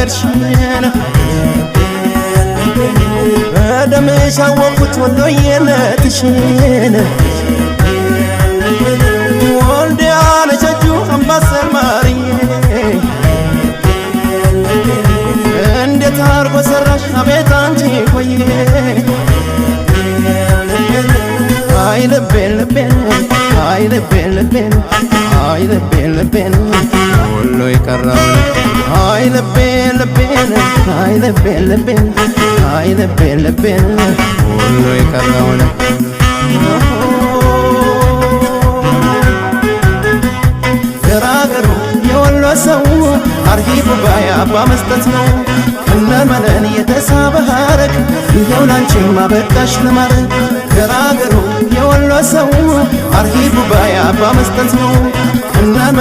መንገድሽን በደምሽ አወቅኩት ወሎዬነትሽን ወልዲያ ነቸጁ አምባሰል ማርዬ እንዴት አርጎ ሰራሽ አቤት አንቺ ቆየ አይ ልቤን ልቤን አይ ልቤን ልቤን አይ ልቤን ልቤን ሁሉ የቀረው አይ ልቤን ልቤን አይ ልቤን ልቤን አይ ልቤን ልቤን ሁሉ የቀረው ገራገሩ የወሎ ሰው አርሂቡ ባይ አባ መስጠት ነው እነመነን የተሳበ ሀረግ ይኸው ላንቺማ በቃሽ ለማድረግ ገራገሩ የወሎ ሰው አርሂቡ ባይ አባ መስጠት ነው እነመነን